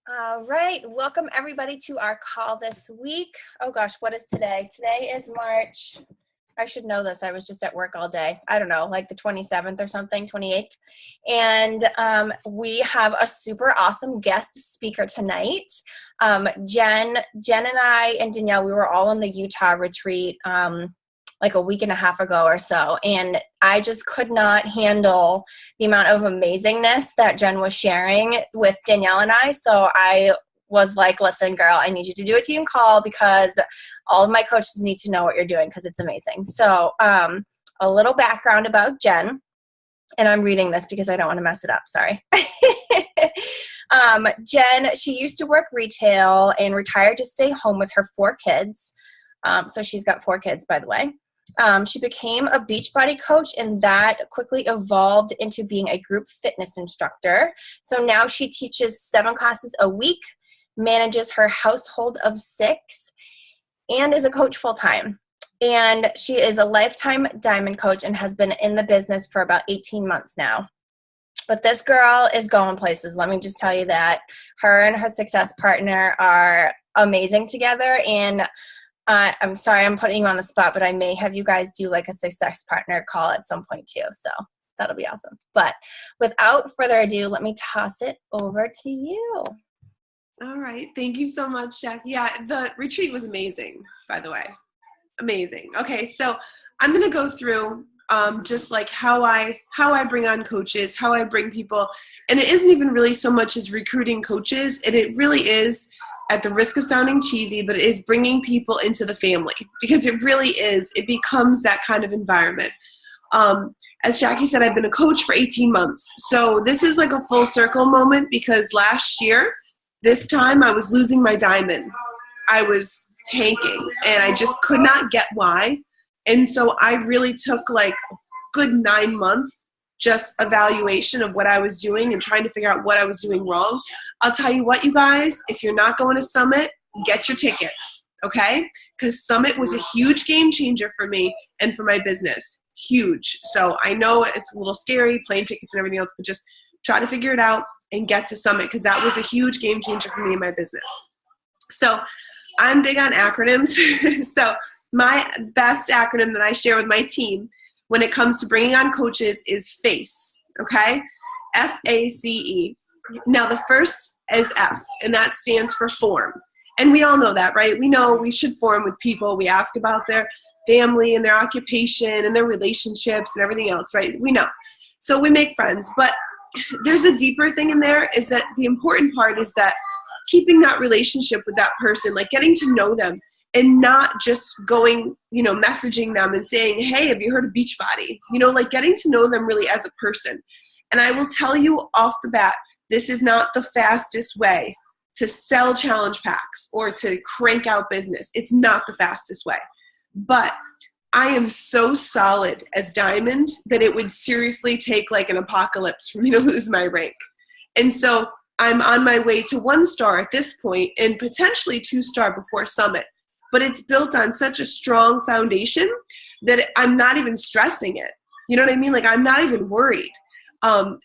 All right, welcome everybody to our call this week. Oh gosh, what is today? Today is March. I should know this. I was just at work all day. I don't know, like the 27th or something, 28th. And we have a super awesome guest speaker tonight. Jen and I and Danielle, we were all in the Utah retreat like a week and a half ago or so. And I just could not handle the amount of amazingness that Jen was sharing with Danielle and I. So I was like, listen, girl, I need you to do a team call because all of my coaches need to know what you're doing because it's amazing. So a little background about Jen, and I'm reading this because I don't want to mess it up. Sorry. Jen, she used to work retail and retired to stay home with her 4 kids. So she's got 4 kids, by the way. She became a Beachbody coach, and that quickly evolved into being a group fitness instructor. So now she teaches 7 classes a week, manages her household of 6, and is a coach full-time. And she is a lifetime diamond coach and has been in the business for about 18 months now. But this girl is going places. Let me just tell you that. Her and her success partner are amazing together, and I'm sorry I'm putting you on the spot, but I may have you guys do like a success partner call at some point too. So that'll be awesome. But without further ado, let me toss it over to you. All right. Thank you so much, Jackie. Yeah, the retreat was amazing, by the way. Amazing. Okay, so I'm going to go through just like how I bring on coaches, how I bring people. And it isn't even really so much as recruiting coaches. And it really is, at the risk of sounding cheesy, but it is bringing people into the family, because it really is. It becomes that kind of environment. As Jackie said, I've been a coach for 18 months. So this is like a full circle moment, because last year, this time I was losing my diamond. I was tanking and I just could not get why. And so I really took like a good 9 months just evaluation of what I was doing and trying to figure out what I was doing wrong. I'll tell you what, you guys, if you're not going to Summit, get your tickets, okay? Because Summit was a huge game changer for me and for my business. Huge. So I know it's a little scary, plane tickets and everything else, but just try to figure it out and get to Summit, because that was a huge game changer for me and my business. So I'm big on acronyms. So my best acronym that I share with my team when it comes to bringing on coaches is FACE, okay? F-A-C-E. Now the first is F, and that stands for form. And we all know that, right? We know we should form with people. We ask about their family and their occupation and their relationships and everything else, right? We know. So we make friends. But there's a deeper thing in there, is that the important part is that keeping that relationship with that person, like getting to know them, and not just going, messaging them and saying, hey, have you heard of Beachbody? Like getting to know them really as a person. And I will tell you off the bat, this is not the fastest way to sell challenge packs or to crank out business. It's not the fastest way. But I am so solid as diamond that it would seriously take like an apocalypse for me to lose my rank. And so I'm on my way to 1-star at this point and potentially 2-star before Summit. But it's built on such a strong foundation that I'm not even stressing it. You know what I mean? Like I'm not even worried.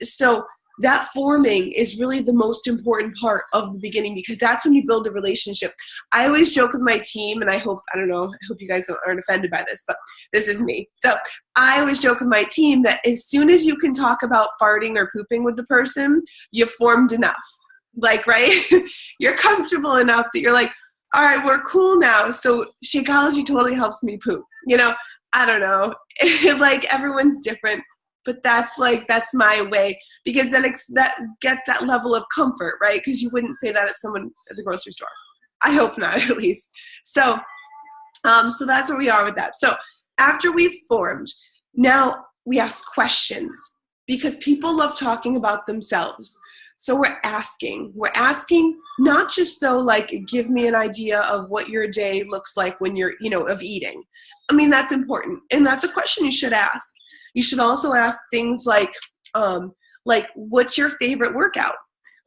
So that forming is really the most important part of the beginning, because that's when you build a relationship. I always joke with my team, and I hope you guys aren't offended by this, but this is me. So I always joke with my team that as soon as you can talk about farting or pooping with the person, you've formed enough. Like, right? You're comfortable enough that you're like, all right, we're cool now. So Shakeology totally helps me poop. I don't know. Like everyone's different, but that's my way, because then that gets that level of comfort, right? Because you wouldn't say that at someone at the grocery store. I hope not, at least. So that's where we are with that. So after we've formed, now we ask questions, because people love talking about themselves. So we're asking not just though, like, give me an idea of what your day looks like when you're, of eating. I mean, that's important. And that's a question you should ask. You should also ask things like what's your favorite workout?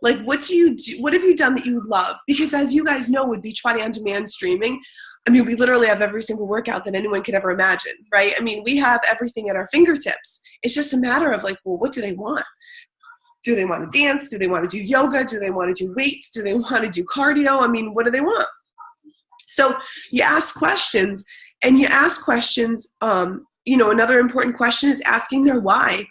Like, what do you do? What have you done that you love? Because as you guys know, with Beachbody On Demand streaming, I mean, we literally have every single workout that anyone could ever imagine, right? I mean, we have everything at our fingertips. It's just a matter of like, well, what do they want? Do they want to dance? Do they want to do yoga? Do they want to do weights? Do they want to do cardio? I mean, what do they want? So you ask questions, and you ask questions. Another important question is asking their why.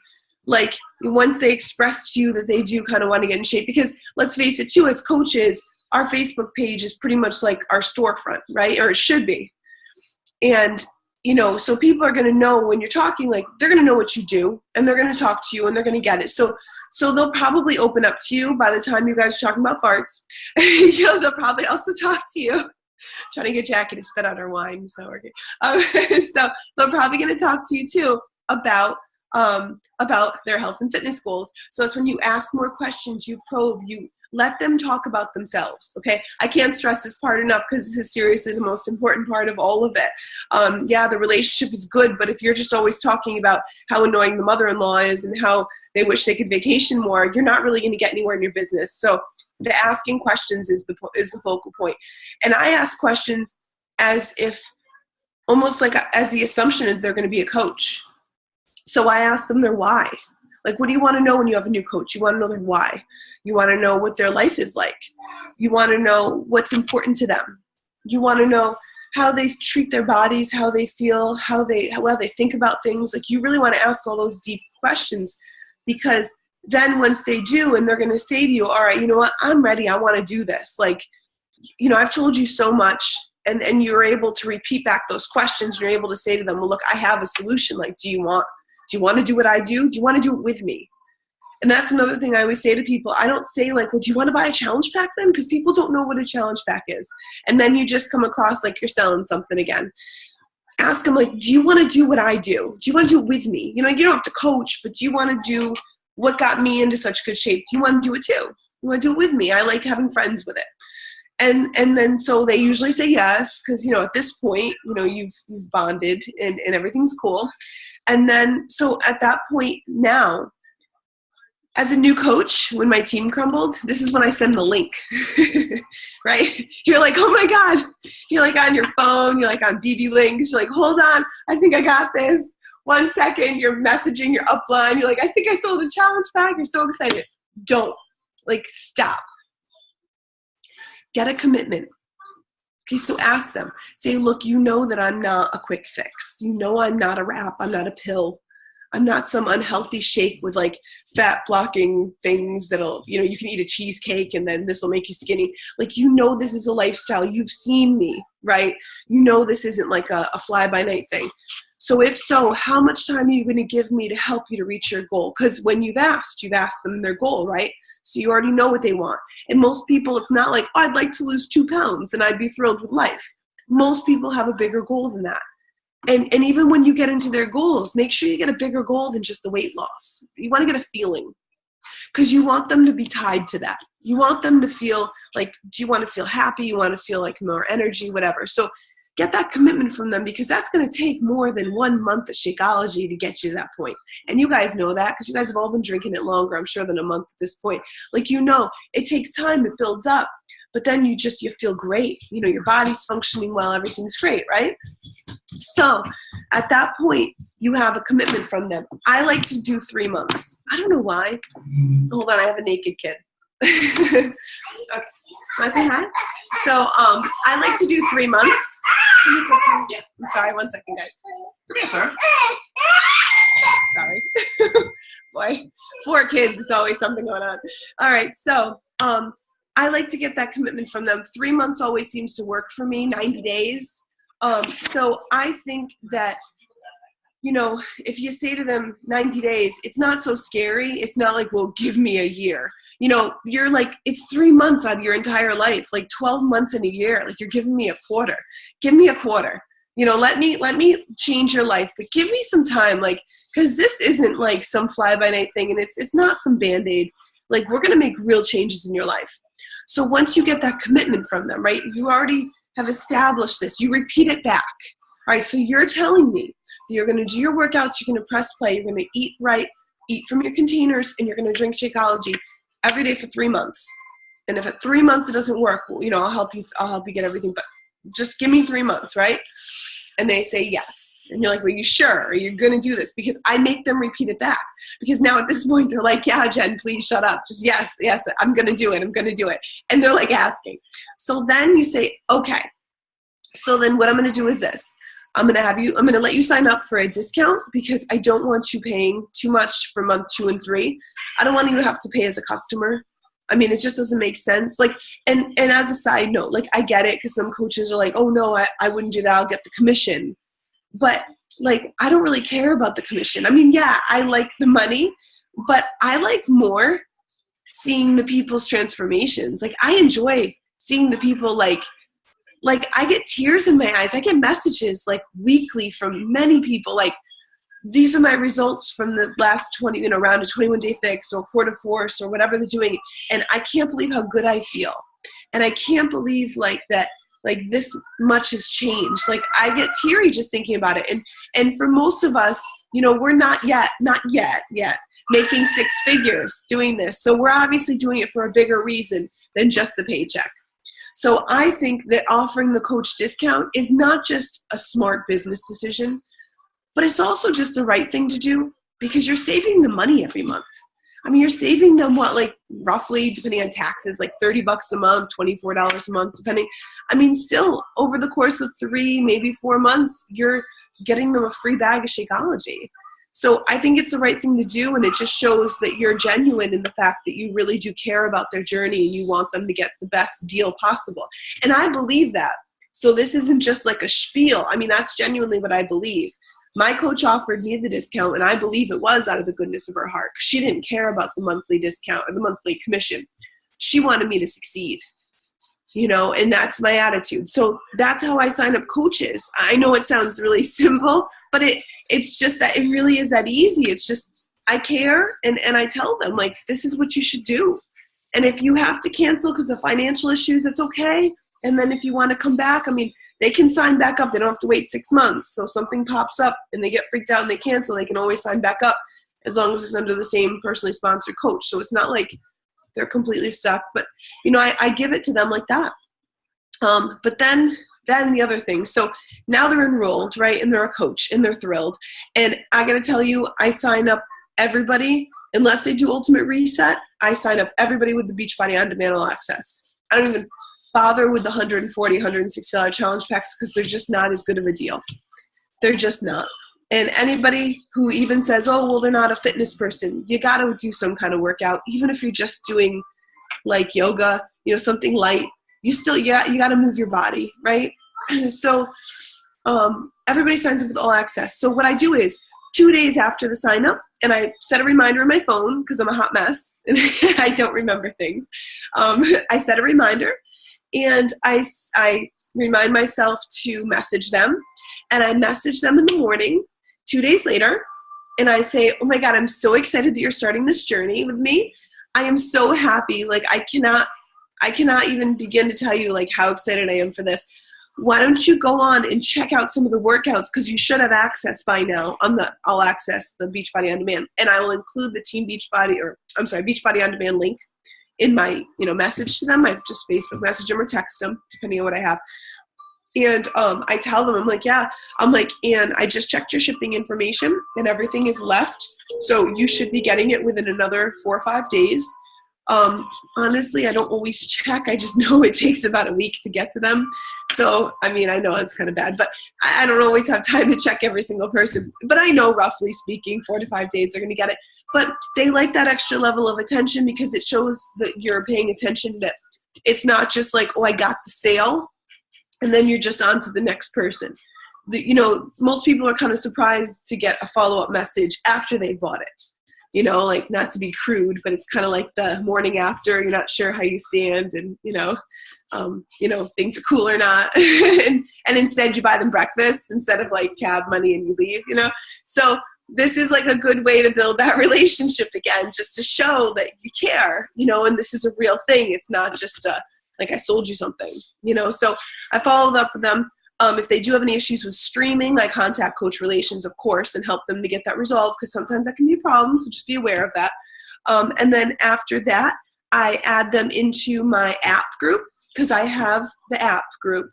Like, once they express to you that they do kind of want to get in shape, because let's face it too, as coaches, our Facebook page is pretty much like our storefront, right? Or it should be. And, so people are going to know when you're talking, like, they're going to know what you do, and they're going to talk to you, and they're going to get it. So they'll probably open up to you by the time you guys are talking about farts. They'll probably also talk to you. Trying to get Jackie to spit out her wine, so we're good. So they're probably going to talk to you too about their health and fitness goals. So that's when you ask more questions, you probe, you let them talk about themselves. Okay, I can't stress this part enough, because this is seriously the most important part of all of it. The relationship is good, but if you're just always talking about how annoying the mother-in-law is and how they wish they could vacation more, you're not really going to get anywhere in your business. So the asking questions is the focal point. And I ask questions as if, almost like as the assumption that they're going to be a coach. So I ask them their why. Like, what do you want to know when you have a new coach? You want to know their why. You want to know what their life is like. You want to know what's important to them. You want to know how they treat their bodies, how they feel, how they think about things. Like, you really want to ask all those deep questions, because then once they do, and they're going to say to you, all right, you know what, I'm ready. I want to do this. Like, I've told you so much, and you're able to repeat back those questions. You're able to say to them, well, look, I have a solution. Like, do you want to do what I do? Do you want to do it with me? And that's another thing I always say to people. I don't say, like, well, do you want to buy a challenge pack then? Because people don't know what a challenge pack is. And then you just come across like you're selling something again. Ask them, like, do you want to do what I do? Do you want to do it with me? You don't have to coach, but do you want to do what got me into such good shape? Do you want to do it too? You want to do it with me? I like having friends with it. And then so they usually say yes, because, at this point, you've bonded and everything's cool. And then, so at that point now, as a new coach, when my team crumbled, this is when I send the link, right? You're like, oh my God. You're like on your phone. You're like on BB links. You're like, hold on. I think I got this. 1 second, you're messaging your upline. You're like, I think I sold a challenge pack. You're so excited. Don't. Like, stop. Get a commitment. Okay, so ask them. Say, look, you know that I'm not a quick fix. You know I'm not a wrap. I'm not a pill. I'm not some unhealthy shake with like fat blocking things that'll, you can eat a cheesecake and then this will make you skinny. Like, this is a lifestyle. You've seen me, right? This isn't like a fly by night thing. So if so, how much time are you going to give me to help you to reach your goal? Because when you've asked them their goal, right? So you already know what they want. And most people, it's not like, oh, I'd like to lose 2 pounds and I'd be thrilled with life. Most people have a bigger goal than that. And even when you get into their goals, make sure you get a bigger goal than just the weight loss. You want to get a feeling, because you want them to be tied to that. You want them to feel like, do you want to feel happy? You want to feel like more energy, whatever. So get that commitment from them, because that's going to take more than 1 month of Shakeology to get you to that point. And you guys know that, because you guys have all been drinking it longer, I'm sure, than a month at this point. Like, it takes time, it builds up, but then you feel great. Your body's functioning well, everything's great, right? So at that point, you have a commitment from them. I like to do 3 months. I don't know why. Hold on, I have a naked kid. Okay. Want to say hi? So I like to do 3 months. Yeah, I'm sorry. 1 second, guys. Come here, sir. Sorry. Boy, 4 kids, there's always something going on. All right, so I like to get that commitment from them. 3 months always seems to work for me, 90 days. So I think that, if you say to them 90 days, it's not so scary. It's not like, well, give me a year. You're like, it's 3 months out of your entire life, like 12 months in a year. Like, you're giving me a quarter. Give me a quarter. Let me change your life, but give me some time. Like, because this isn't like some fly by night thing, and it's not some Band-Aid. Like, we're going to make real changes in your life. So once you get that commitment from them, right, you already have established this. You repeat it back. All right, so you're telling me that you're going to do your workouts, you're going to press play, you're going to eat right, eat from your containers, and you're going to drink Shakeology every day for 3 months. And if at 3 months it doesn't work, well, I'll help you get everything, but just give me 3 months, right? And they say yes. And you're like, well, you sure? Are you going to do this? Because I make them repeat it back. Because now at this point, they're like, yeah, Jen, please shut up. Just yes, I'm going to do it. I'm going to do it. And they're like asking. So then you say, okay. So then what I'm going to do is this. I'm going to let you sign up for a discount because I don't want you paying too much for month 2 and 3. I don't want you to have to pay as a customer. I mean, it just doesn't make sense. Like, and as a side note, like I get it because some coaches are like, oh no, I wouldn't do that. I'll get the commission. But like, I don't really care about the commission. I mean, yeah, I like the money, but I like more seeing the people's transformations. Like I enjoy seeing the people like I get tears in my eyes. I get messages like weekly from many people like, these are my results from the last 20, round of 21-day fix or quarter force or whatever they're doing. And I can't believe how good I feel. And I can't believe like that, like this much has changed. Like I get teary just thinking about it. And for most of us, we're not yet making 6 figures doing this. So we're obviously doing it for a bigger reason than just the paycheck. So I think that offering the coach discount is not just a smart business decision, but it's also just the right thing to do because you're saving them money every month. I mean, you're saving them roughly, depending on taxes, like $30 a month, $24 a month, depending. I mean, still over the course of 3, maybe 4 months, you're getting them a free bag of Shakeology. So I think it's the right thing to do, and it just shows that you're genuine in the fact that you really do care about their journey and you want them to get the best deal possible. And I believe that. So this isn't just like a spiel. I mean, that's genuinely what I believe. My coach offered me the discount, and I believe it was out of the goodness of her heart. She didn't care about the monthly discount or the monthly commission. She wanted me to succeed, and that's my attitude. So that's how I sign up coaches. I know it sounds really simple, but it's just that it really is that easy. It's just I care, and I tell them, like, this is what you should do. And if you have to cancel because of financial issues, it's okay. And then if you want to come back, I mean, they can sign back up. They don't have to wait 6 months. So something pops up and they get freaked out and they cancel, they can always sign back up as long as it's under the same personally sponsored coach. So it's not like they're completely stuck. But, I give it to them like that. But then the other thing. So now they're enrolled, right? And they're a coach and they're thrilled. And I got to tell you, I sign up everybody, unless they do Ultimate Reset, I sign up everybody with the Beachbody On Demand All Access. I don't even bother with the $140, $160 challenge packs because they're just not as good of a deal. They're just not. And anybody who even says, oh, well, they're not a fitness person, you got to do some kind of workout. Even if you're just doing like yoga, something light, you got to move your body, right? So everybody signs up with All Access. So what I do is 2 days after the sign up, and I set a reminder on my phone because I'm a hot mess and I don't remember things. I set a reminder. And I remind myself to message them, and I message them in the morning 2 days later, and I say, oh my God, I'm so excited that you're starting this journey with me. I am so happy. Like I cannot even begin to tell you like how excited I am for this. Why don't you go on and check out some of the workouts, because you should have access by now on the All Access, the Beachbody On Demand, and I will include the Team Beachbody On Demand link in my, message to them. I just Facebook message them or text them, depending on what I have. And I tell them, I'm like, and I just checked your shipping information and everything is left. So you should be getting it within another 4 or 5 days. Honestly, I don't always check. I just know it takes about a week to get to them. So, I mean, I know it's kind of bad, but I don't always have time to check every single person. But I know, roughly speaking, 4 to 5 days they're going to get it. But they like that extra level of attention because it shows that you're paying attention, that it's not just like, oh, I got the sale, and then you're just on to the next person. Most people are kind of surprised to get a follow-up message after they bought it. Like, not to be crude, but it's kind of like the morning after, you're not sure how you stand, and, things are cool or not. and instead you buy them breakfast instead of like cab money and you leave, So this is like a good way to build that relationship again, just to show that you care, and this is a real thing. It's not just like I sold you something, So I followed up with them. If they do have any issues with streaming, I contact Coach Relations, of course, and help them to get that resolved, because sometimes that can be a problem, so just be aware of that. And then after that, I add them into my app group because I have the app group.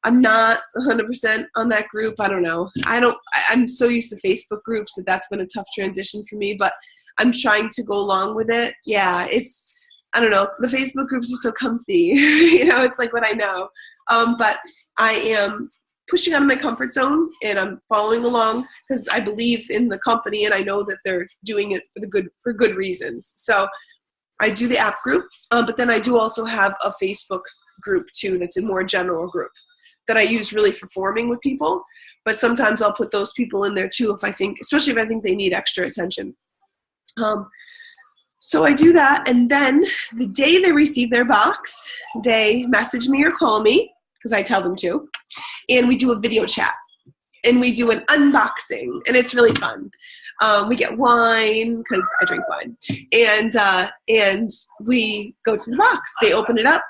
I'm not 100% on that group. I don't know. I'm so used to Facebook groups that that's been a tough transition for me, but I'm trying to go along with it. Yeah, I don't know. The Facebook groups are so comfy. It's like what I know. But I am pushing out of my comfort zone, and I'm following along because I believe in the company and I know that they're doing it for good reasons. So I do the app group, but then I do also have a Facebook group too that's a more general group that I use really for forming with people. But sometimes I'll put those people in there too especially if I think they need extra attention. So I do that, and then the day they receive their box, they message me or call me because I tell them to, and we do a video chat. And we do an unboxing, and it's really fun. We get wine because I drink wine, and we go through the box. They open it up,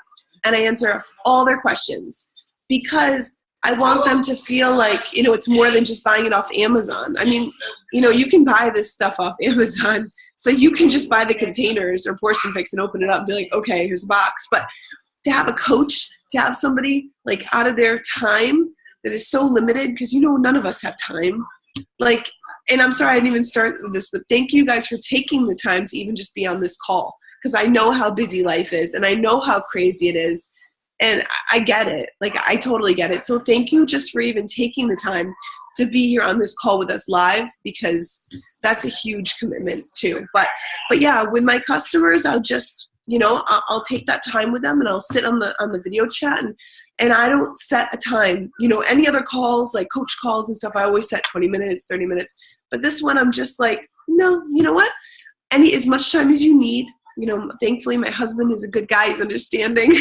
and I answer all their questions because I want them to feel like it's more than just buying it off Amazon. I mean, you can buy this stuff off Amazon, so you can just buy the containers or portion fix and open it up and be like, okay, here's a box. But to have a coach, to have somebody like out of their time that is so limited, because none of us have time. And I'm sorry I didn't even start with this, but thank you guys for taking the time to even just be on this call, because I know how busy life is and I know how crazy it is, and I get it. I totally get it. So thank you just for even taking the time to be here on this call with us live, because that's a huge commitment too. But yeah, with my customers, I'll just I'll take that time with them, and I'll sit on the video chat, and I don't set a time. Any other calls, like coach calls and stuff, I always set 20 minutes, 30 minutes. But this one, I'm just like, no, you know what? As much time as you need. Thankfully, my husband is a good guy. He's understanding.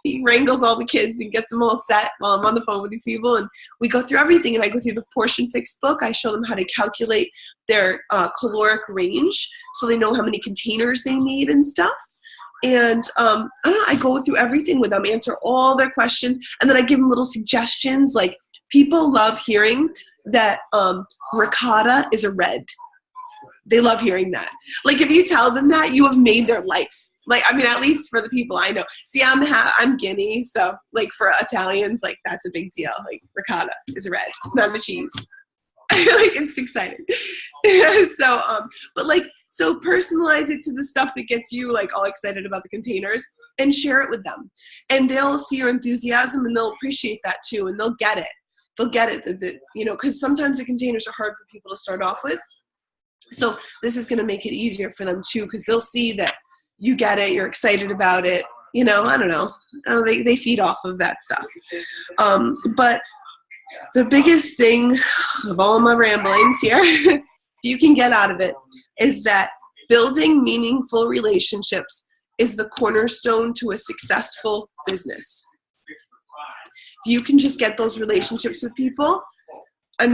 He wrangles all the kids and gets them all set while I'm on the phone with these people. And we go through everything. And I go through the Portion Fix book. I show them how to calculate their caloric range so they know how many containers they need and stuff. And I go through everything with them, answer all their questions, and then I give them little suggestions. Like, people love hearing that ricotta is a red. They love hearing that. If you tell them that, you have made their life. At least for the people I know. See, I'm Guinea, so for Italians, that's a big deal. Ricotta is a red. It's not a cheese. It's exciting. So personalize it to the stuff that gets you all excited about the containers, and share it with them. And they'll see your enthusiasm, and they'll appreciate that too, and they'll get it. They'll get it that because sometimes the containers are hard for people to start off with. So this is going to make it easier for them too, because they'll see that you get it, you're excited about it. I don't know. They feed off of that stuff. But the biggest thing of all my ramblings here, you can get out of it, is that building meaningful relationships is the cornerstone to a successful business. If you can just get those relationships with people, I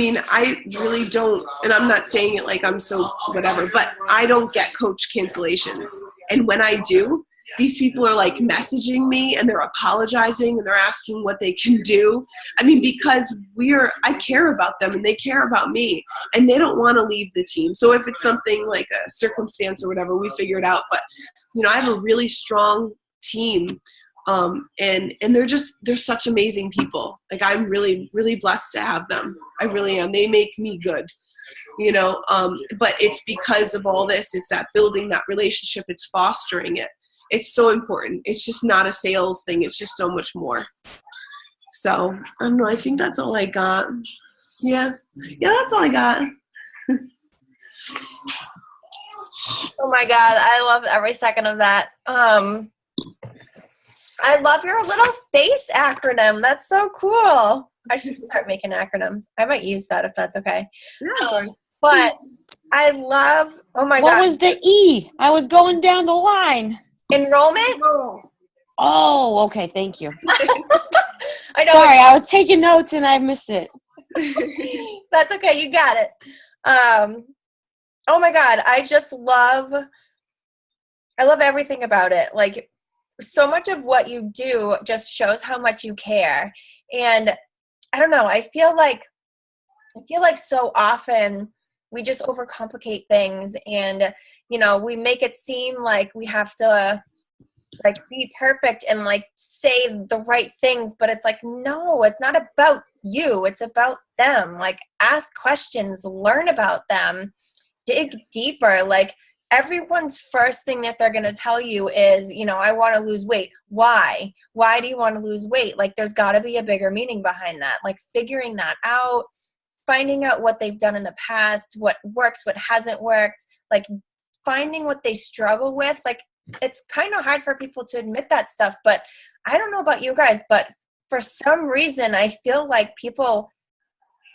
really don't, and I'm not saying it like I'm so whatever, but I don't get coach cancellations. And when I do, these people are messaging me, and they're apologizing, and they're asking what they can do. Because I care about them, and they care about me, and they don't want to leave the team. So if it's something like a circumstance or whatever, we figure it out. But, I have a really strong team. And they're such amazing people. I'm really, really blessed to have them. I really am. They make me good, but it's because of all this. It's that building that relationship. It's fostering it. It's so important. It's just not a sales thing. It's just so much more. So I don't know. I think that's all I got. Yeah, that's all I got. Oh my God. I love every second of that. I love your little face acronym. That's so cool. I should start making acronyms. I might use that if that's okay. Yeah. But I love, oh my God. What was the E? I was going down the line. Enrollment? Oh, okay. Thank you. I know. Sorry, I was taking notes and I missed it. That's okay. You got it. Oh my God. I love everything about it. So much of what you do just shows how much you care. And I don't know, I feel like so often we just overcomplicate things, and we make it seem like we have to like be perfect and like say the right things, but it's like, no, it's not about you. It's about them. Like ask questions, learn about them, dig deeper. Like everyone's first thing that they're going to tell you is, you know, I want to lose weight. Why? Why do you want to lose weight? Like there's got to be a bigger meaning behind that. Like figuring that out, finding out what they've done in the past, what works, what hasn't worked, like finding what they struggle with. Like it's kind of hard for people to admit that stuff, but I don't know about you guys, but for some reason, I feel like people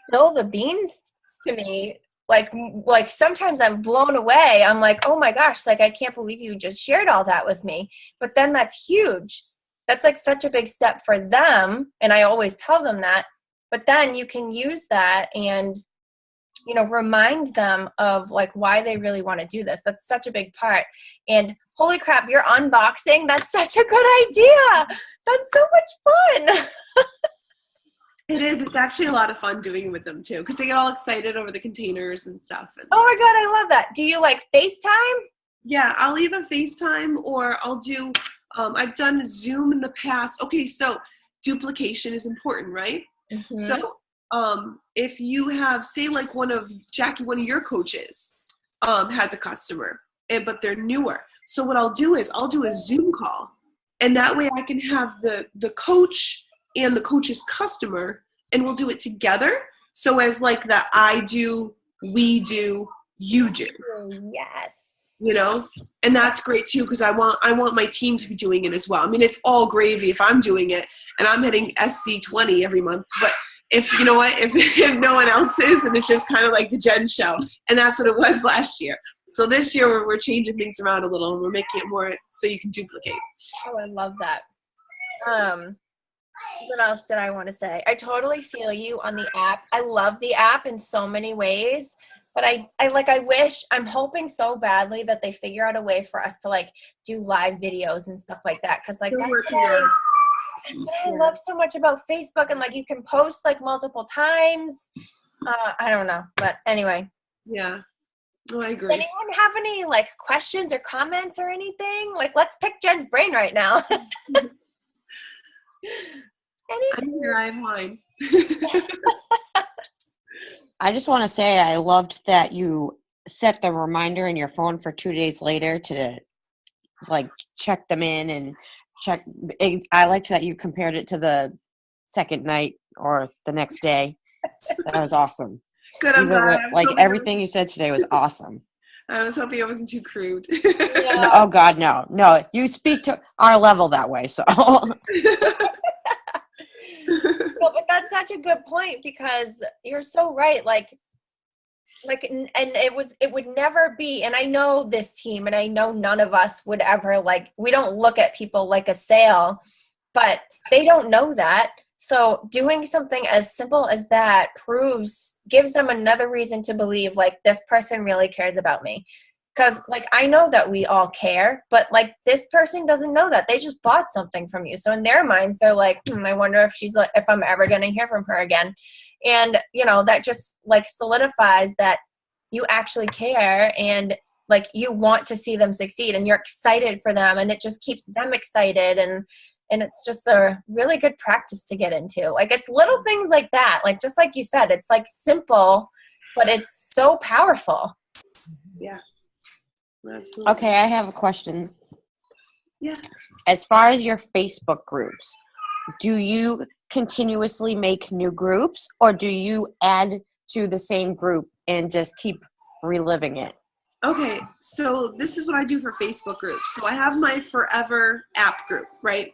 spill the beans to me. Like sometimes I'm blown away. I'm like, oh my gosh, like I can't believe you just shared all that with me. But then that's huge. That's like such a big step for them. And I always tell them that. But then you can use that and, you know, remind them of like why they really want to do this. That's such a big part. And holy crap, you're unboxing. That's such a good idea. That's so much fun. It is. It's actually a lot of fun doing it with them too, because they get all excited over the containers and stuff. Oh my God, I love that. Do you like FaceTime? Yeah, I'll either FaceTime or I'll do, I've done Zoom in the past. Okay, so duplication is important, right? Mm-hmm. So if you have, say like one of your coaches has a customer, but they're newer. So what I'll do is I'll do a Zoom call, and that way I can have the coach and the coach's customer, and we'll do it together. So as like the I do, we do, you do. Yes. You know, and that's great too, because I want my team to be doing it as well. I mean, it's all gravy if I'm doing it and I'm hitting SC20 every month. But if you know what, if no one else is, then it's just kind of like the Jen show, and that's what it was last year. So this year we're changing things around a little, and we're making it more so you can duplicate. Oh, I love that. What else did I want to say? I totally feel you on the app. I love the app in so many ways, but I'm hoping so badly that they figure out a way for us to like do live videos and stuff like that. Cause like that's what I love so much about Facebook, and like you can post like multiple times. I don't know, but anyway. Yeah. Oh, I agree. Does anyone have any like questions or comments or anything? Like let's pick Jen's brain right now. I'm here, I have mine. I just want to say I loved that you set the reminder in your phone for 2 days later to like check them in and check. I liked that you compared it to the second night or the next day. That was awesome. Good. I'm glad. Like everything you said today was awesome. I was hoping I wasn't too crude. Yeah. No, oh God, no. You speak to our level that way, so. No, but that's such a good point, because you're so right. And it would never be, and I know this team, and I know none of us would ever we don't look at people like a sale, but they don't know that. So doing something as simple as that gives them another reason to believe like this person really cares about me. Because like I know that we all care, but like this person doesn't know that. They just bought something from you. So in their minds, they're like, I wonder if I'm ever going to hear from her again. And you know, that just like solidifies that you actually care, and like you want to see them succeed, and you're excited for them, and it just keeps them excited. And it's just a really good practice to get into. Like it's little things like that. Like just like you said, it's like simple, but it's so powerful. Yeah. Absolutely. Okay, I have a question. Yeah. As far as your Facebook groups, do you continuously make new groups, or do you add to the same group and just keep reliving it? Okay, so this is what I do for Facebook groups. So I have my Forever app group, right?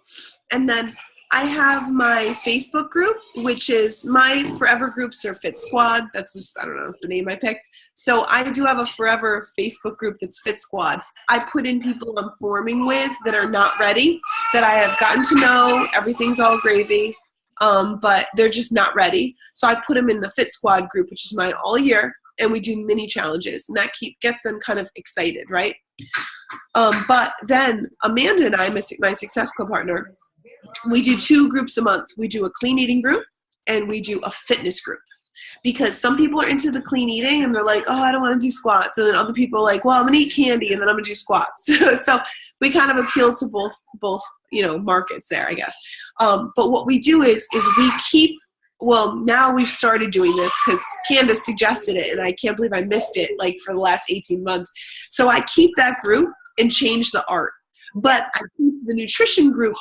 And then I have my Facebook group, which is my Forever groups are Fit Squad. That's just, I don't know, it's the name I picked. So I do have a Forever Facebook group that's Fit Squad. I put in people I'm forming with that are not ready, that I have gotten to know. Everything's all gravy, but they're just not ready. So I put them in the Fit Squad group, which is mine all year, and we do mini challenges, and that gets them kind of excited, right? But then Amanda and I, my Success Club partner, we do 2 groups a month. We do a clean eating group, and we do a fitness group. because some people are into the clean eating and they're like, oh, I don't want to do squats. And then other people are like, well, I'm going to eat candy and then I'm going to do squats. So we kind of appeal to both, markets there, I guess. But what we do is we keep, well, now we've started doing this because Candace suggested it and I can't believe I missed it like for the last 18 months. So I keep that group and change the art. But I keep the nutrition group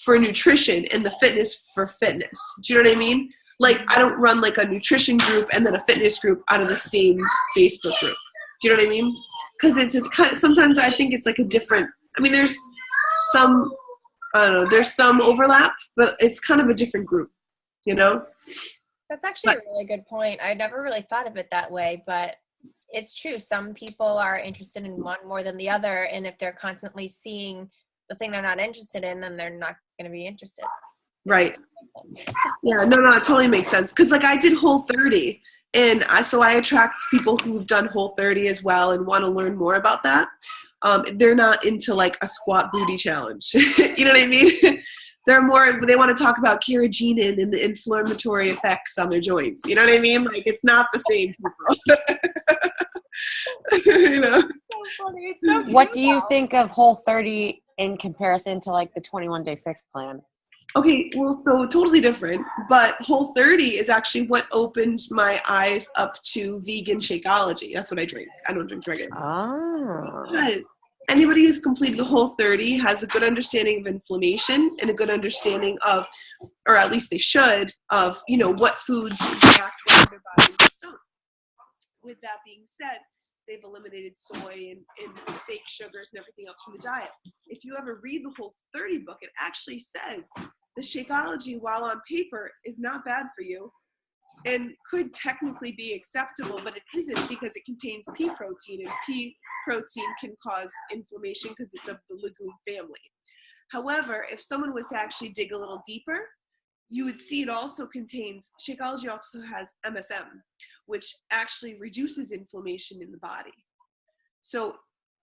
for nutrition and the fitness for fitness. Do you know what I mean? Like, I don't run like a nutrition group and then a fitness group out of the same Facebook group. Do you know what I mean? Because it's kind of, sometimes I think it's like a different, I mean, there's some, I don't know, there's some overlap, but it's kind of a different group, That's actually a really good point. I never really thought of it that way, but it's true. Some people are interested in one more than the other. And if they're constantly seeing the thing they're not interested in, then they're not going to be interested. Right. Yeah, no, it totally makes sense. Because like I did Whole30 and I attract people who've done Whole30 as well and want to learn more about that. They're not into like a squat booty challenge. You know what I mean? They want to talk about carrageenan and the inflammatory effects on their joints. You know what I mean? Like it's not the same people. So what do you think of Whole30 in comparison to like the 21-day fix plan? Okay, well, so totally different, but Whole30 is actually what opened my eyes up to vegan Shakeology. That's what I drink. I don't drink it. Oh. Because anybody who's completed the Whole30 has a good understanding of inflammation and a good understanding of, or at least they should, of, what foods react well in their body and don't. With that being said, they've eliminated soy and fake sugars and everything else from the diet. If you ever read the Whole30 book, it actually says the Shakeology, while on paper, is not bad for you and could technically be acceptable, but it isn't because it contains pea protein, and pea protein can cause inflammation because it's of the legume family. However, if someone was to actually dig a little deeper, you would see it also contains, Shakeology also has MSM, which actually reduces inflammation in the body. So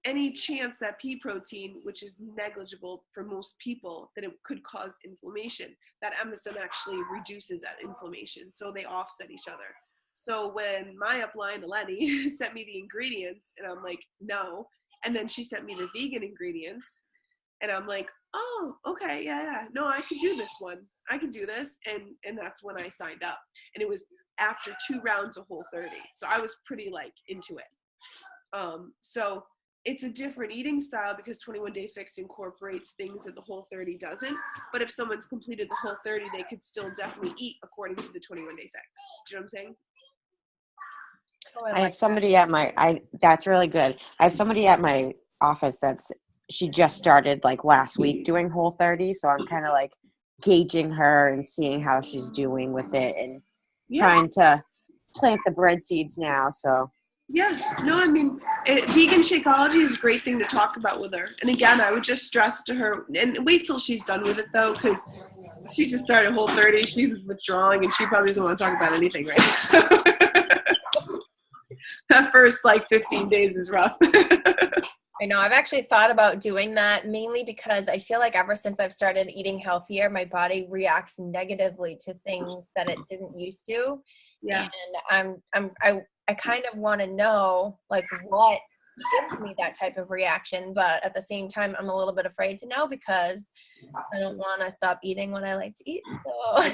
any chance that pea protein, which is negligible for most people, that it could cause inflammation, that MSM actually reduces that inflammation. So they offset each other. So when my upline, Eleni, sent me the ingredients, and I'm like, no. And then she sent me the vegan ingredients, and I'm like, oh, okay, yeah. No, I can do this one. I can do this. And that's when I signed up. And it was after 2 rounds of Whole30. So I was pretty into it. So it's a different eating style because 21 Day Fix incorporates things that the Whole30 doesn't. But if someone's completed the Whole30, they could still definitely eat according to the 21 Day Fix. Do you know what I'm saying? Oh, I have somebody at that's really good. I have somebody at my office she just started last week doing Whole30. So I'm kind of gauging her and seeing how she's doing with it and trying to plant the bread seeds now. So yeah, no, I mean, vegan Shakeology is a great thing to talk about with her. And again, I would just stress to her, and wait till she's done with it though, because she just started Whole30. She's withdrawing, and she probably doesn't want to talk about anything right now. That first 15 days is rough. I know. I've actually thought about doing that mainly because I feel like ever since I've started eating healthier, my body reacts negatively to things that it didn't used to. Yeah. And I kind of want to know what gives me that type of reaction, but at the same time, I'm a little bit afraid to know because I don't want to stop eating what I like to eat. So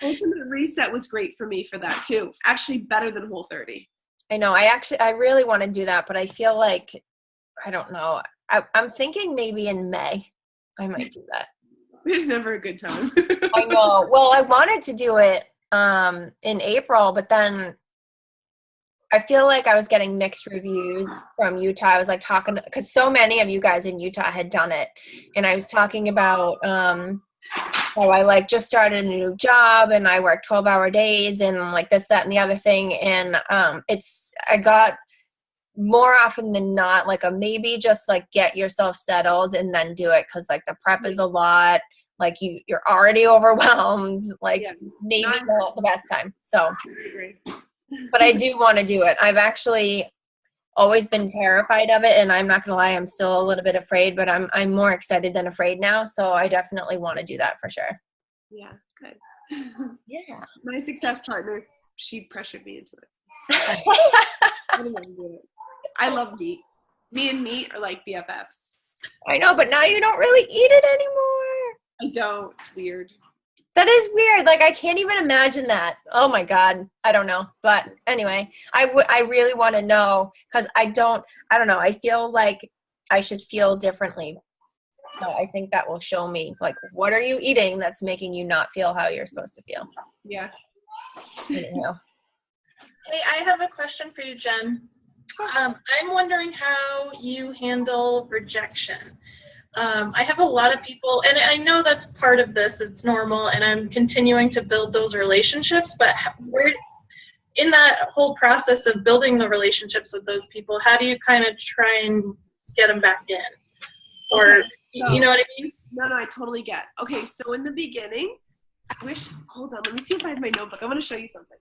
Ultimate Reset was great for me for that too. Actually better than Whole30. I know. I really want to do that, but I feel like, I don't know. I'm thinking maybe in May I might do that. There's never a good time. I know. Well, I wanted to do it in April, but then I feel like I was getting mixed reviews from Utah. I was talking, because so many of you guys in Utah had done it, and I was talking about how I just started a new job and I work 12-hour days and this, that, and the other thing, and I got more often than not a maybe just get yourself settled and then do it, because the prep is a lot. You're already overwhelmed. Maybe not the best time. So, but I do want to do it. I've actually always been terrified of it, and I'm not gonna lie, I'm still a little bit afraid, but I'm more excited than afraid now. So I definitely want to do that for sure. Yeah, good. Yeah. My success partner, she pressured me into it. I don't want to do it. I love meat. Me and meat are like BFFs. I know, but now you don't really eat it anymore. I don't. It's weird. That is weird. Like, I can't even imagine that. Oh my God. I don't know. But anyway, I really want to know, because I don't know. I feel like I should feel differently. So I think that will show me, like, what are you eating that's making you not feel how you're supposed to feel? Yeah. Anyhow. Hey, I have a question for you, Jen. I'm wondering how you handle rejection. I have a lot of people, and I know that's part of this, it's normal, and I'm continuing to build those relationships, but where, in that whole process of building the relationships with those people, how do you kind of try and get them back in? Or, you know what I mean? No, I totally get. Okay, so in the beginning, hold on, let me see if I have my notebook. I want to show you something.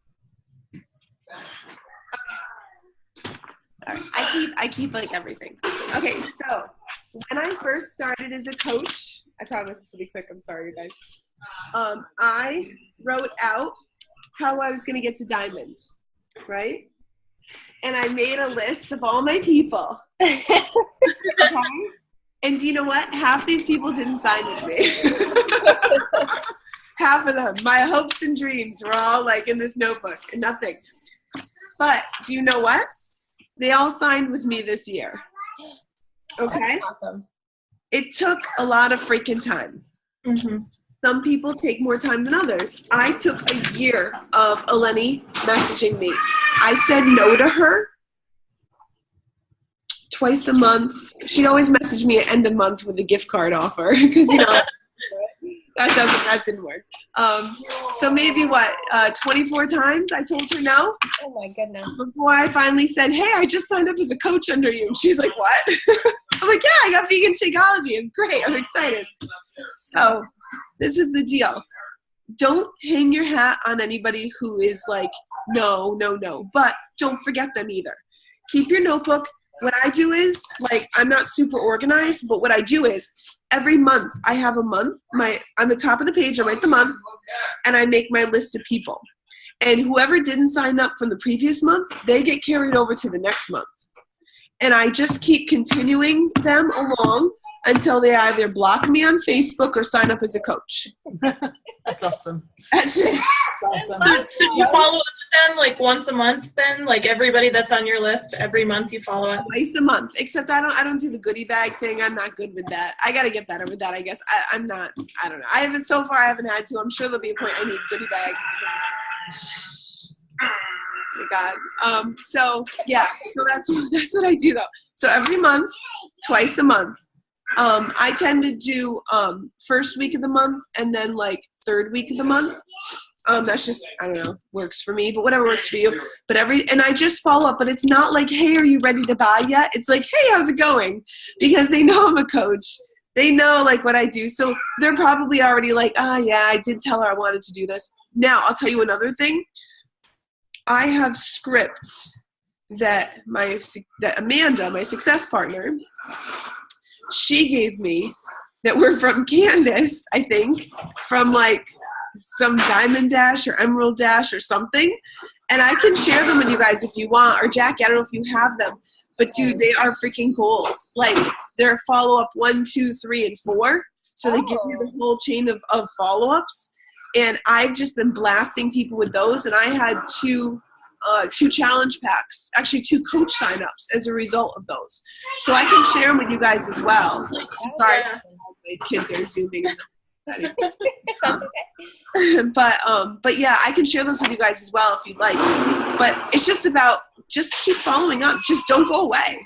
I keep like everything. Okay, so when I first started as a coach, I promise this will be quick. I'm sorry, you guys. I wrote out how I was going to get to diamond, right? And I made a list of all my people. Okay? And do you know what? Half these people didn't sign with me. Half of them. My hopes and dreams were all like in this notebook and nothing. But do you know what? They all signed with me this year. Okay? That's awesome. It took a lot of freaking time. Mm-hmm. Some people take more time than others. I took a year of Eleni messaging me. I said no to her twice a month. She'd always message me at end of month with a gift card offer because, you know, that didn't work. So maybe 24 times I told her no. Oh my goodness. Before I finally said, hey, I just signed up as a coach under you. And she's like, what? I'm like, yeah, I got vegan Shakeology. And great, I'm excited. So this is the deal. Don't hang your hat on anybody who is like, no. But don't forget them either. Keep your notebook. What I do is, like, I'm not super organized, but what I do is every month I have a month. On the top of the page, I write the month, and I make my list of people. And whoever didn't sign up from the previous month, they get carried over to the next month. And I just keep continuing them along until they either block me on Facebook or sign up as a coach. That's awesome. That's it. That's awesome. So you follow up with them like once a month then? Like everybody that's on your list, every month you follow up? Twice a month, except I don't do the goodie bag thing. I'm not good with that. I got to get better with that, I guess. I don't know. I haven't had to. I'm sure there'll be a point I need goodie bags. Oh my God. So yeah, so that's what I do though. So every month, twice a month. I tend to do first week of the month and then like third week of the month. That's just, I don't know, works for me, but whatever works for you. But and I just follow up, but it's not like, hey, are you ready to buy yet? It's like, hey, how's it going? Because they know I'm a coach. They know like what I do. So they're probably already like, yeah, I did tell her I wanted to do this. Now, I'll tell you another thing. I have scripts that Amanda, my success partner, she gave me that were from Candace, I think, from like some Diamond Dash or Emerald Dash or something. And I can share them with you guys if you want. Or Jackie, I don't know if you have them. But dude, they are freaking gold. Like they're follow-up 1, 2, 3, and 4. So they give you the whole chain of follow-ups. And I've just been blasting people with those. And I had two challenge packs, actually 2 coach signups as a result of those. So I can share them with you guys as well. I'm sorry, my kids are zooming. But yeah, I can share those with you guys as well if you'd like. But it's just about just keep following up. Just don't go away.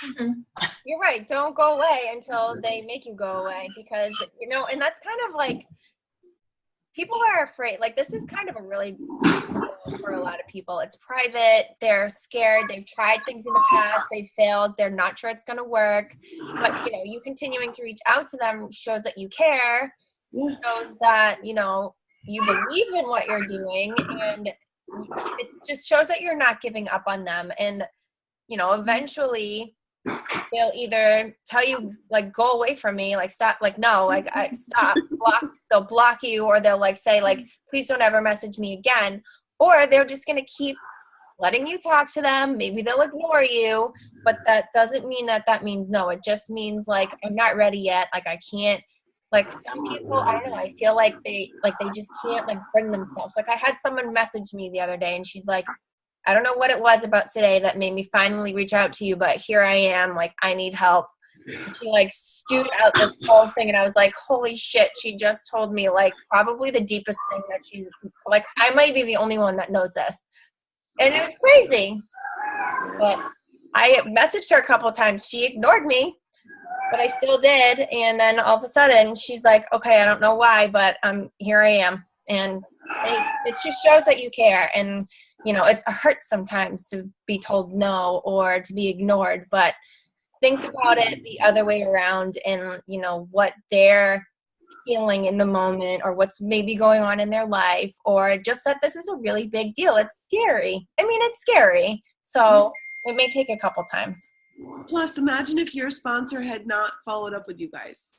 Mm-hmm. You're right. Don't go away until they make you go away, because and that's kind of like, people are afraid. Like, this is kind of a really for a lot of people. It's private. They're scared. They've tried things in the past. They failed. They're not sure it's going to work. But, you continuing to reach out to them shows that you care. Yeah. Shows that, you believe in what you're doing. And it just shows that you're not giving up on them. And, eventually they'll either tell you like, go away from me, like stop, like no, like I stop, block, they'll block you, or they'll like say like, please don't ever message me again, or they're just gonna keep letting you talk to them. Maybe they'll ignore you, but that doesn't mean that means no. It just means like, I'm not ready yet, like I can't. Like some people, I don't know, I feel like they just can't like bring themselves. Like I had someone message me the other day and she's like, I don't know what it was about today that made me finally reach out to you, but here I am, like I need help. And she like stewed out this whole thing and I was like, holy shit, she just told me like probably the deepest thing that she's like, I might be the only one that knows this. And it was crazy. But I messaged her a couple of times. She ignored me. But I still did, and then all of a sudden, she's like, okay, I don't know why, but here I am. And it just shows that you care, and, you know, it hurts sometimes to be told no or to be ignored, but think about it the other way around and, you know, what they're feeling in the moment or what's maybe going on in their life, or just that this is a really big deal. It's scary. I mean, it's scary, so it may take a couple times. Plus, imagine if your sponsor had not followed up with you guys.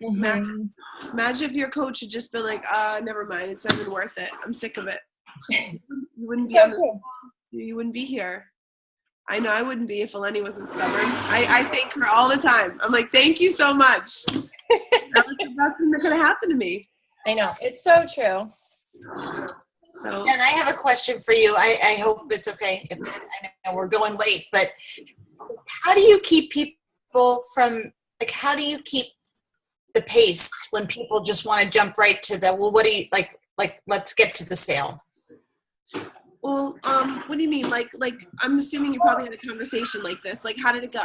Imagine if your coach had just been like, never mind, it's not even worth it. I'm sick of it. You wouldn't be on this. You wouldn't be here. I know I wouldn't be if Eleni wasn't stubborn. I thank her all the time. I'm like, thank you so much. That was the best thing that could have happened to me. I know. It's so true. So, And I have a question for you. I hope it's okay. I know we're going late, but how do you keep people from, like, how do you keep the pace when people just want to jump right to the, well, what do you, like, let's get to the sale? well, what do you mean? Like, I'm assuming you probably had a conversation like this. Like, how did it go?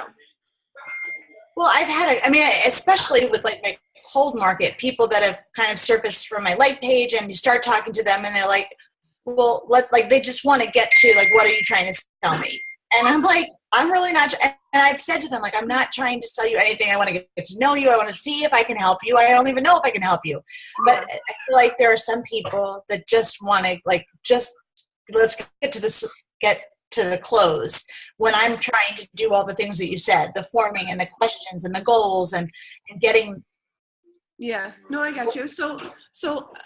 Well, I've had I mean, especially with like my cold market, people that have kind of surfaced from my light page, and you start talking to them and they're like, well, they just want to get to like, what are you trying to sell me? And I'm like, I'm really not, and I've said to them, like, I'm not trying to sell you anything. I want to get to know you. I want to see if I can help you. I don't even know if I can help you. But I feel like there are some people that just want to, like, just let's get to the close, when I'm trying to do all the things that you said, the forming and the questions and the goals and getting. Yeah, no, I got you. So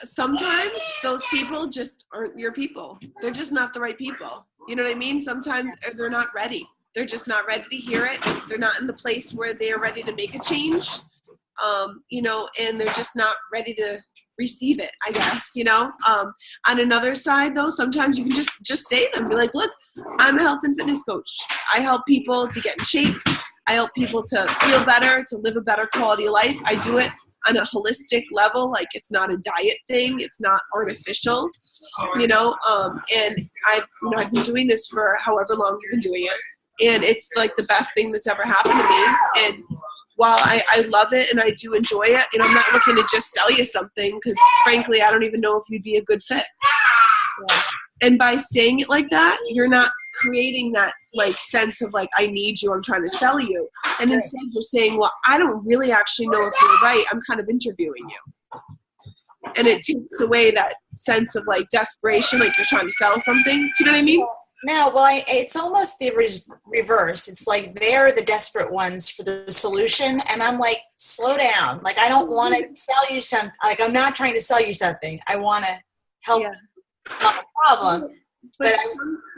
sometimes those people just aren't your people. They're just not the right people. You know what I mean? Sometimes they're not ready. They're just not ready to hear it. They're not in the place where they're ready to make a change, you know, and they're just not ready to receive it, I guess, you know. On another side, though, sometimes you can just say to them, be like, look, I'm a health and fitness coach. I help people to get in shape. I help people to feel better, to live a better quality of life. I do it on a holistic level. Like, it's not a diet thing. It's not artificial, you know. And I've been doing this for however long you've been doing it. And it's like the best thing that's ever happened to me. And while I love it and I do enjoy it, and I'm not looking to just sell you something, because frankly, I don't even know if you'd be a good fit. Yeah. And by saying it like that, you're not creating that like sense of like, I need you, I'm trying to sell you. And instead you're saying, well, I don't really actually know if you're right. I'm kind of interviewing you. And it takes away that sense of like desperation, like you're trying to sell something. Do you know what I mean? No, well, it's almost the reverse. It's like they're the desperate ones for the solution, and I'm like, slow down. Like, I don't want to sell you something. Like, I'm not trying to sell you something. I want to help solve a problem. But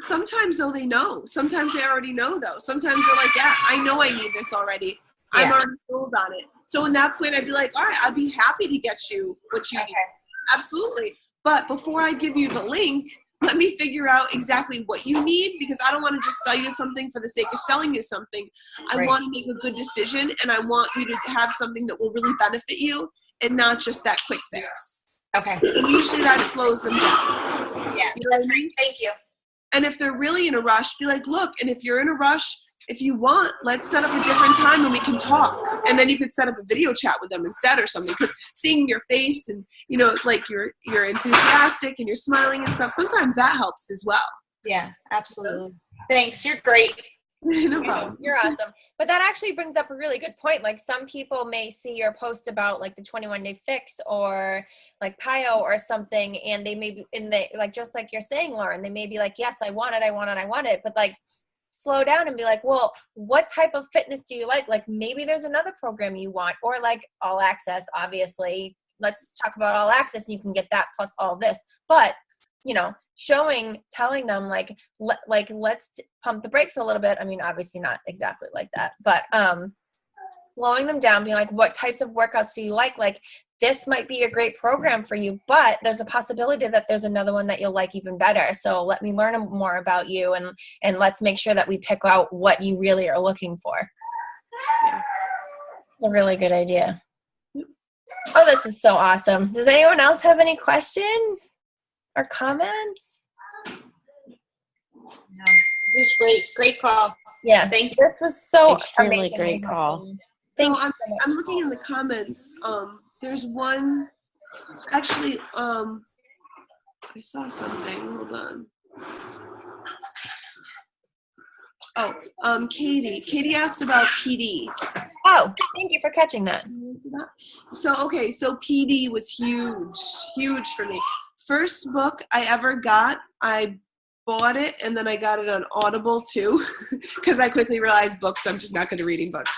sometimes, though, they know. Sometimes they already know, though. Sometimes they're like, yeah, I know I need this already. I'm already sold on it. So in that point, I'd be like, all right, I'd be happy to get you what you need. Absolutely. But before I give you the link, let me figure out exactly what you need, because I don't want to just sell you something for the sake of selling you something. I want to make a good decision, and I want you to have something that will really benefit you and not just that quick fix. Okay. And usually that slows them down. Yeah, that's great. Thank you. And if they're really in a rush, be like, look, and if you're in a rush, if you want, let's set up a different time when we can talk. And then you could set up a video chat with them instead or something, because seeing your face and, you know, like you're enthusiastic and you're smiling and stuff, sometimes that helps as well. Yeah, absolutely. Thanks. You're great. No problem. You're awesome. But that actually brings up a really good point. Like, some people may see your post about like the 21-day fix or like PIO or something, and they may be in the, like, just like you're saying, Lauren, they may be like, yes, I want it. But like, slow down and be like, well, what type of fitness do you like? Like maybe there's another program you want, or like all access, obviously. Let's talk about all access and you can get that plus all this. But, you know, telling them like let's pump the brakes a little bit. I mean, obviously not exactly like that, but slowing them down, being like, what types of workouts do you like? Like this might be a great program for you, but there's a possibility that there's another one that you'll like even better. So let me learn more about you, and let's make sure that we pick out what you really are looking for. Yeah. It's a really good idea. Oh, this is so awesome. Does anyone else have any questions or comments? No. This is great call. Yeah, Thank you. this was so Extremely amazing. great call. So I'm looking in the comments. There's one, actually, I saw something. Hold on. Oh, Katie asked about PD. Oh, thank you for catching that. So PD was huge for me. First book I ever got, I bought it, and then I got it on Audible too, because I quickly realized books, I'm just not good at reading books.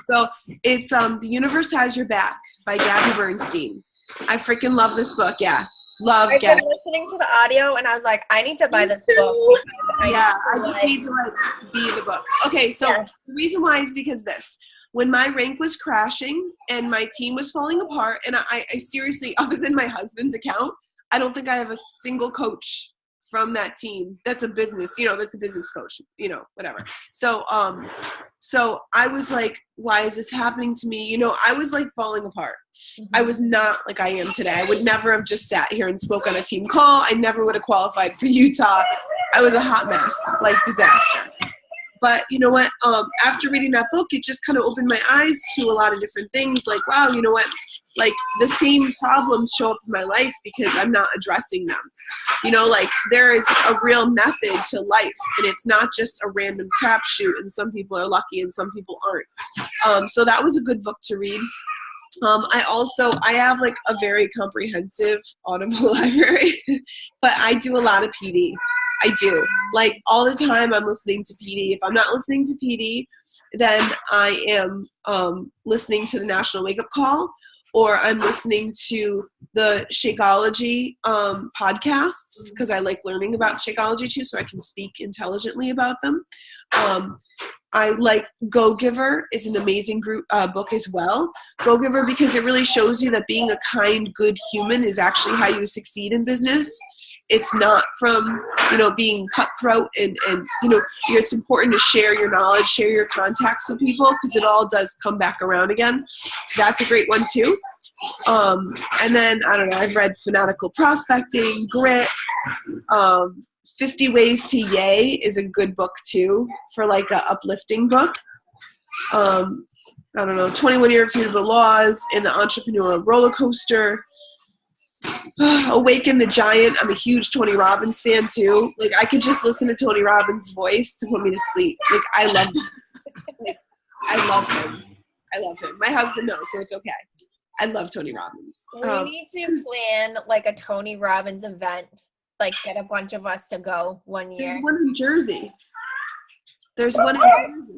So it's The Universe Has Your Back by Gabby Bernstein. I freaking love this book. Yeah, I've Gabby. been listening to the audio, and I was like, I need to buy this book. I just need to like be the book. Okay, so the reason why is because when my rank was crashing and my team was falling apart, and I seriously, other than my husband's account, I don't think I have a single coach from that team that's a business, that's a business coach, whatever. So I was like, why is this happening to me? I was like falling apart. Mm-hmm. I was not like I am today. I would never have just sat here and spoke on a team call. I never would have qualified for Utah. I was a hot mess, like disaster. But you know what? After reading that book, it just kind of opened my eyes to a lot of different things. Like, wow, you know what? Like the same problems show up in my life because I'm not addressing them. Like there is a real method to life, and it's not just a random crapshoot. And some people are lucky, and some people aren't. So that was a good book to read. I have like a very comprehensive Audible library, but I do a lot of PD. I do. Like all the time I'm listening to PD. If I'm not listening to PD, then I am listening to the National Wake Up Call, or I'm listening to the Shakeology podcasts, because I like learning about Shakeology too, so I can speak intelligently about them. I like Go Giver is an amazing book as well. Go Giver, because it really shows you that being a kind, good human is actually how you succeed in business. It's not from, being cutthroat and it's important to share your knowledge, share your contacts with people, because it all does come back around again. That's a great one too. And then, I don't know, I've read Fanatical Prospecting, Grit, 50 Ways to Yay is a good book too, for like a uplifting book. I don't know, 21 Irrefutable Laws and the Entrepreneurial Roller Coaster. Awaken the Giant. I'm a huge Tony Robbins fan too. Like I could just listen to Tony Robbins' voice to put me to sleep. Like I love him. I love him. My husband knows, so it's okay. I love Tony Robbins. We need to plan like a Tony Robbins event. Like get a bunch of us to go one year. There's one in Jersey. There's one in Jersey.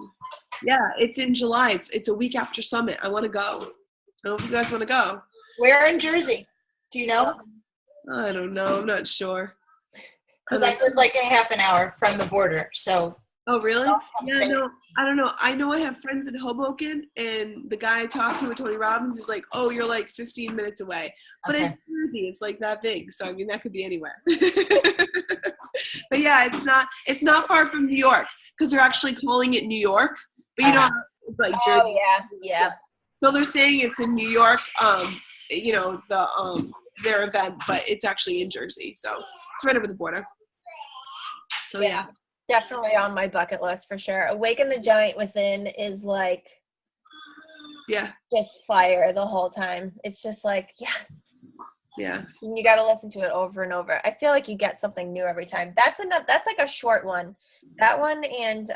Yeah, it's in July. It's a week after Summit. I want to go. I don't know if you guys want to go. Where in Jersey? Do you know? I don't know. I'm not sure. Because I live like a half an hour from the border, so. Oh, really? Yeah, no, I don't know. I know I have friends in Hoboken, and the guy I talked to at Tony Robbins is like, oh, you're like 15 minutes away. But Okay. in Jersey, it's like that big. So, I mean, that could be anywhere. But yeah, it's not far from New York, because they're actually calling it New York. But it's like Jersey. Oh, yeah. So they're saying it's in New York, their event, but it's actually in Jersey. So it's right over the border. So yeah. Definitely on my bucket list for sure. Awaken the Giant Within is like, just fire the whole time. It's just like, yes. Yeah. And you got to listen to it over and over. I feel like you get something new every time. That's like a short one. That one and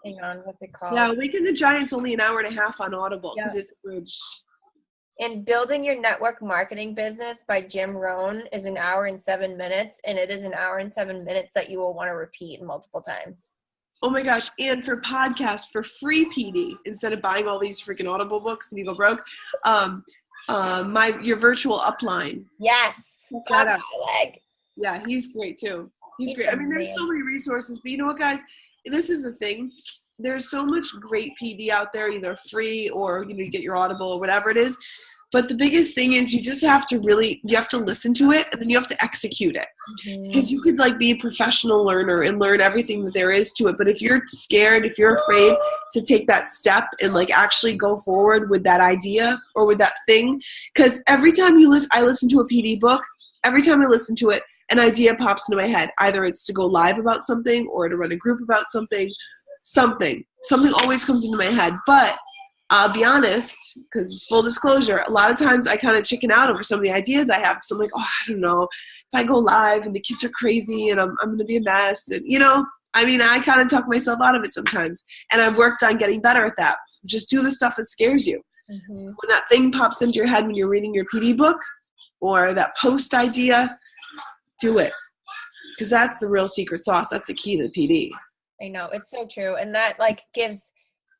hang on, what's it called? Yeah, Awaken the Giant's only an hour and a half on Audible because it's abridged. And Building Your Network Marketing Business by Jim Rohn is an hour and 7 minutes, and it is an hour and 7 minutes that you will want to repeat multiple times. Oh my gosh. And for podcasts, for free PD, instead of buying all these freaking Audible books and you go broke, your virtual upline. Yes. Check that out. Like, Yeah, he's great too. He's He's great. I mean, there's so amazing. many resources, but you know what, guys? This is the thing. There's so much great PD out there, either free or, you know, you get your Audible or whatever it is. But the biggest thing is you just have to you have to listen to it, and then you have to execute it. Because you could like be a professional learner and learn everything that there is to it. But if you're scared, if you're afraid to take that step and like actually go forward with that idea or with that thing, because every time I listen to a PD book, every time I listen to it, an idea pops into my head. Either it's to go live about something or to run a group about something. Something always comes into my head. But I'll be honest, because full disclosure, a lot of times I kind of chicken out over some of the ideas I have, because I'm like, oh, I don't know, if I go live and the kids are crazy and I'm going to be a mess. And, you know, I mean, I kind of talk myself out of it sometimes. And I've worked on getting better at that. Just do the stuff that scares you. So when that thing pops into your head when you're reading your PD book or that post idea, do it. Because that's the real secret sauce. That's the key to the PD. I know, it's so true. And that like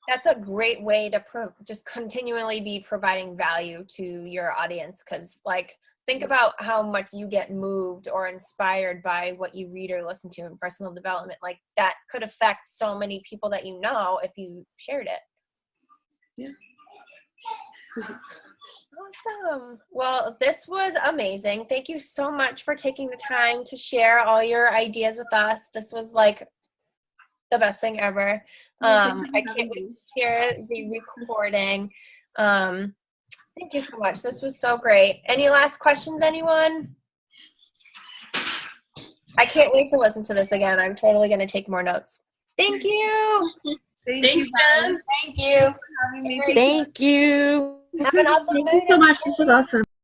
that's a great way to just continually be providing value to your audience. Because like, think about how much you get moved or inspired by what you read or listen to in personal development. Like that could affect so many people that you know if you shared it. Yeah. Awesome. Well, this was amazing. Thank you so much for taking the time to share all your ideas with us. This was like the best thing ever. I can't wait to share the recording. Thank you so much. This was so great. Any last questions, anyone? I can't wait to listen to this again. I'm totally going to take more notes. Thank you. Thanks, Jen. Thank you. Thank you. Have an awesome day. Thank you so much. This was awesome.